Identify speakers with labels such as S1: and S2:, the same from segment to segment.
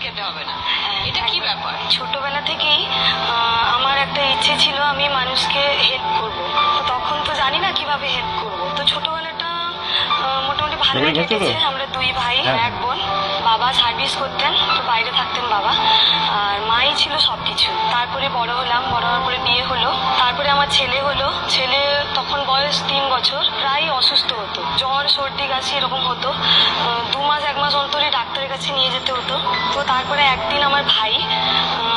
S1: খেতে হবে না, এটা কি ব্যাপার?
S2: ছোটবেলা থেকেই আমার একটা ইচ্ছে ছিল আমি মানুষকে হেল্প করব। তো তখন তো জানি না কিভাবে হেল্প করব। তো ছোটবেলাটা মোটামুটি ভালোই কেটেছে। আমরা দুই ভাই এক বোন। বাবা সার্ভিস করতেন, তো বাইরে থাকতেন বাবা, আর মাই ছিল সবকিছু। তারপরে বড় হলাম, বড় হওয়ার পরে বিয়ে হলো, তারপরে আমার ছেলে হলো। ছেলে তখন বয়স 3 বছর, প্রায় অসুস্থ হতো, জ্বর সর্দি কাশি এরকম হতো। 2 মাস 1 মাস অন্তরই ডাক্তারের কাছে নিয়ে যেতে হতো। তো তারপরে একদিন আমার ভাই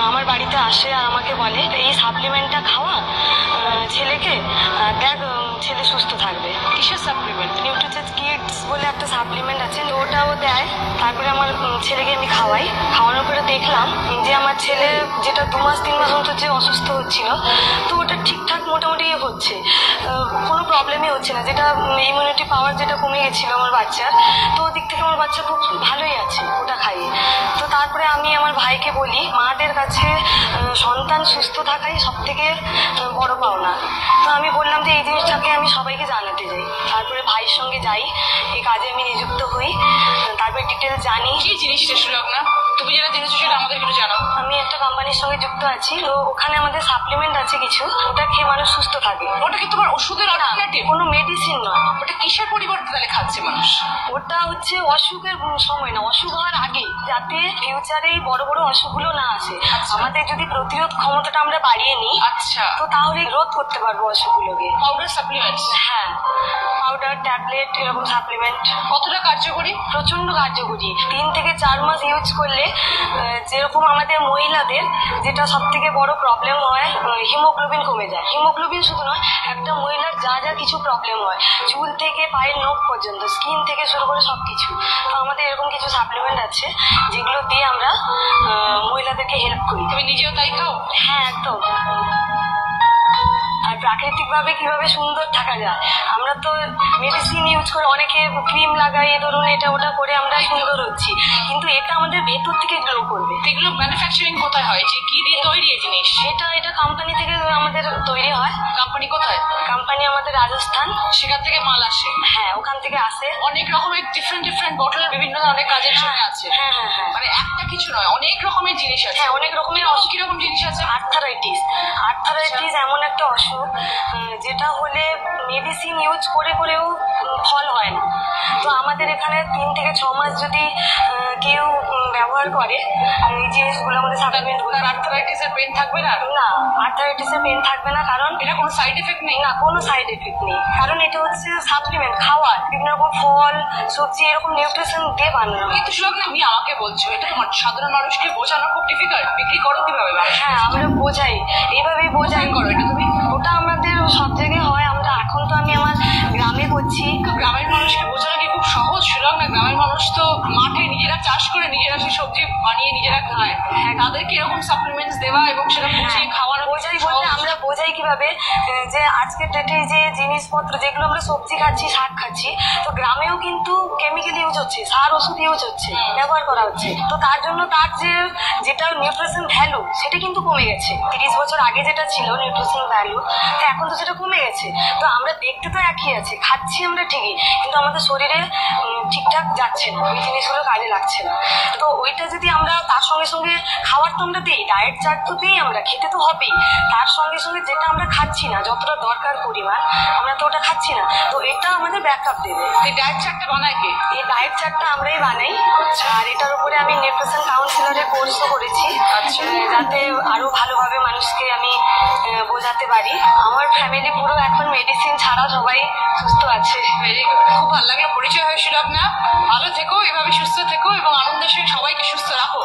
S2: আমার বাড়িতে আসে আর আমাকে বলে এই সাপ্লিমেন্টটা খাওয়া ছেলেকে, দেখ ছেলে সুস্থ থাকবে।
S1: কিসের সাপ্লিমেন্ট?
S2: নিউট্রিচেঞ্জ কিডস বলে একটা সাপ্লিমেন্ট আছে, ওটাও দেয়। তারপরে আমার ছেলেকে আমি খাওয়াই। খাওয়ানোর পরে দেখলাম যে আমার ছেলে যেটা 2 মাস 3 মাস অন্তর যে অসুস্থ হচ্ছিল, তো ওটা ঠিকঠাক মোটামুটি হচ্ছে, কোনো প্রবলেমই হচ্ছে না। যেটা ইমিউনিটি পাওয়ার যেটা কমে গেছিল আমার বাচ্চার, তো ওদিক থেকে আমার বাচ্চা খুব ভালোই আছে ওটা খাইয়ে। তো তারপরে আমি আমার ভাইকে বলি মাদের কাছে সন্তান সুস্থ থাকাই সব থেকে বড় পাওনা। তো আমি বললাম যে এই জিনিসটাকে আমি সবাইকে জানাতে যাই। তারপরে ভাইয়ের সঙ্গে যাই, এই কাজে আমি নিযুক্ত হই, তারপরে ডিটেল জানি।
S1: কি জিনিসটা সুলগ্না, তুমি যেটা জেনেছো সেটা আমাদের একটু জানাও।
S2: আমি একটা কোম্পানির সঙ্গে যুক্ত আছি, তো ওখানে আমাদের সাপ্লিমেন্ট আছে কিছু, ওটা খেয়ে মানুষ সুস্থ থাকে।
S1: ওটা কি তোমার ওষুধের অল্টারনেটিভ?
S2: কোনো মেডিসিন নয়।
S1: ওটা কিসের পরিবর্তে তাহলে খাচ্ছে মানুষ?
S2: ওটা হচ্ছে অসুখের সময় না, অসুখ হওয়ার আগে, যাতে ফিউচারে বড় বড় অসুখগুলো না আসে। আমাদের যদি প্রতিরোধ ক্ষমতাটা আমরা বাড়িয়ে নিই,
S1: আচ্ছা,
S2: তো তাহলে রোধ করতে পারবো অসুখগুলোকে।
S1: Powder supplement?
S2: হ্যাঁ, পাউডার ট্যাবলেট এরকম সাপ্লিমেন্ট।
S1: কতটা কার্যকরী?
S2: প্রচন্ড কার্যকরী। 3 থেকে 4 মাস ইউজ করলে, যেরকম আমাদের মহিলাদের যেটা সব থেকে বড় প্রবলেম হয়, হিমোগ্লোবিন কমে যায়। হিমোগ্লোবিন শুধু নয়, একটা মহিলার যা যা কিছু প্রবলেম হয়, চুল থেকে পায়ের নখ পর্যন্ত, স্কিন থেকে শুরু করে সবকিছু, তো আমাদের এরকম কিছু সাপ্লিমেন্ট আছে যেগুলো দিয়ে আমরা মহিলাদেরকে হেল্প করি।
S1: তুমি নিজেও তাই খাও?
S2: হ্যাঁ, একদম। আর প্রাকৃতিক ভাবে কিভাবে সুন্দর থাকা যায়, আমরা তো মেডিসিন ইউজ করে অনেকে ক্রিম লাগাই, ধরুন এটা ওটা করে আমরা সুন্দর হচ্ছি, কিন্তু এটা আমাদের ভেতর থেকে গ্লো করবে।
S1: এগুলো ম্যানুফ্যাকচারিং কোথায় হয়, যে কি দিয়ে তৈরি এই জিনিস?
S2: এটা কোম্পানি থেকে আমাদের তৈরি হয়।
S1: কোম্পানি কোথায়?
S2: কোম্পানি আমাদের রাজস্থান।
S1: সেখান থেকে মাল আসে?
S2: হ্যাঁ, ওখান থেকে আসে।
S1: অনেক রকমের ডিফারেন্ট বটল, বিভিন্ন ধরনের কাজের জন্য আছে।
S2: হ্যাঁ হ্যাঁ হ্যাঁ,
S1: মানে একটা কিছু নয়, অনেক রকমের জিনিস আছে।
S2: হ্যাঁ, অনেক রকমের।
S1: কিরকম জিনিস আছে?
S2: আর্থারাইটিস এমন একটা অসুখ যেটা হলে মেডিসিন ইউজ করে করেও ফল হয় না। তো আমাদের এখানে 3 থেকে 6 মাস যদি কেউ ব্যবহার করে এই জিনিসগুলো, আমাদের সাপ্লিমেন্টগুলো,
S1: আর্থারাইটিসের পেন থাকবে না?
S2: না, আর্থারাইটিসের পেন থাকবে না, কারণ
S1: এটা কোনো সাইড এফেক্ট নেই।
S2: না, কোনো সাইড এফেক্ট নেই, কারণ এটা হচ্ছে সাপ্লিমেন্ট খাওয়ার, বিভিন্ন রকম ফল সবজি এরকম নিউট্রিশন দিয়ে বানানো।
S1: কিন্তু সুলগ্না, তুমি আমাকে বলছো এটা তোমার সাধারণ মানুষকে বোঝানো খুব ডিফিকাল্ট, বিক্রি করো কিভাবে?
S2: হ্যাঁ, আমরা বোঝাই, এইভাবেই বোঝাই।
S1: করো এটা তুমি?
S2: ওটা আমাদের সব জায়গায় হয়। আমরা এখন তো আমি আমার গ্রামে করছি।
S1: গ্রামের মানুষকে বোঝানো কি খুব সহজ সুলগ্না? গ্রামের মানুষ তো মাঠে নিজেরা চাষ করে, নিজেরা সেই সবজি বানিয়ে নিজেরা খায়। হ্যাঁ, তাদেরকে এরকম সাপ্লিমেন্টস দেওয়া এবং সেটা বুঝিয়ে খাওয়ানো
S2: বোঝাই বলতে আমরা বোঝাই কিভাবে, যে আজকের ডেটে যে জিনিসপত্র যেগুলো আমরা সবজি খাচ্ছি, শাক খাচ্ছি, তো গ্রামেও কিন্তু কেমিক্যাল ইউজ হচ্ছে, সার ওষুধ ইউজ হচ্ছে, ব্যবহার করা হচ্ছে। তো তার জন্য তার যেটা নিউট্রিশন ভ্যালু সেটা কিন্তু কমে গেছে। 30 বছর আগে যেটা ছিল নিউট্রিশন ভ্যালু, তো এখন তো সেটা কমে গেছে। তো আমরা দেখতে তো একই আছে, খাচ্ছি আমরা ঠিকই, কিন্তু আমাদের শরীরে ঠিকঠাক যাচ্ছে না, ওই জিনিসগুলো কাজে লাগছে না। তো ওইটা যদি আমরা তার সঙ্গে সঙ্গে খাওয়ার তো আমরা দিই, ডায়েট চার্ট তো দিই, আমরা খেতে তো হবেই, তার সঙ্গে সঙ্গে যেটা আমরা খাচ্ছি না, যতটা দরকার পরিমাণ আমরা তো ওটা খাচ্ছি না, তো এটা আমাদের ব্যাকআপ দেবে।
S1: এই ডায়েট চার্টটা বানায় কে?
S2: এই ডায়েট চার্টটা আমরাই বানাই। আর এটার উপরে আমি নিউট্রিশন কাউন্সিলরের কোর্সও করেছি, যাতে আরো ভালোভাবে মানুষকে আমি বোঝাতে পারি। আমার ফ্যামিলি পুরো এখন মেডিসিন ছাড়া সবাই সুস্থ আছে।
S1: ভেরি গুড, খুব ভালো লাগলো পরিচয় হয় সুলগ্না। ভালো থেকো, এভাবে সুস্থ থেকো এবং আনন্দের সঙ্গে সবাইকে সুস্থ রাখো।